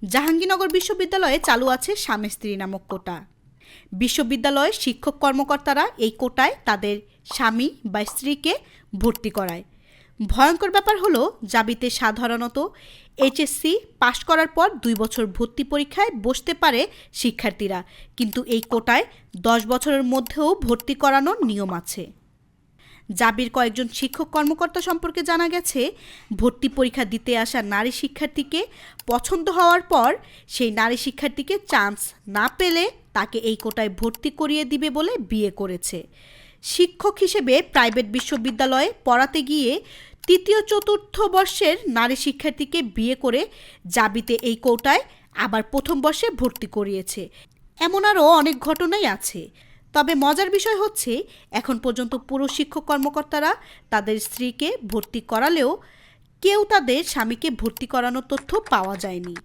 জাহাঙ্গীরনগর বিশ্ববিদ্যালয়ে চালু আছে স্বামী স্ত্রী নামক কোটা। বিশ্ববিদ্যালয়ের শিক্ষক কর্মকর্তারা এই কোটায় তাদের স্বামী বা স্ত্রীকে ভর্তি করায়। ভয়ঙ্কর ব্যাপার হলো, জাবিতে সাধারণত এইচএসসি পাশ করার পর 2 বছর ভর্তি পরীক্ষায় বসতে পারে শিক্ষার্থীরা, কিন্তু এই কোটায় 10 বছরের মধ্যেও ভর্তি করানোর নিয়ম আছে। জাবির কয়েকজন শিক্ষক কর্মকর্তা সম্পর্কে জানা গেছে, ভর্তি পরীক্ষা দিতে আসা নারী শিক্ষার্থীকে পছন্দ হওয়ার পর সেই নারী শিক্ষার্থীকে চান্স না পেলে তাকে এই কোটায় ভর্তি করিয়ে দিবে বলে বিয়ে করেছে। শিক্ষক হিসেবে প্রাইভেট বিশ্ববিদ্যালয়ে পড়াতে গিয়ে তৃতীয় চতুর্থ বর্ষের নারী শিক্ষার্থীকে বিয়ে করে জাবিতে এই কোটায় আবার প্রথম বর্ষে ভর্তি করিয়েছে। এমন আরও অনেক ঘটনাই আছে। তবে মজার বিষয় হচ্ছে, এখন পর্যন্ত পুরুষ শিক্ষক কর্মকর্তারা তাদের স্ত্রীকে ভর্তি করালেও কেউ তাদের স্বামীকে ভর্তি করানোর তথ্য পাওয়া যায়নি।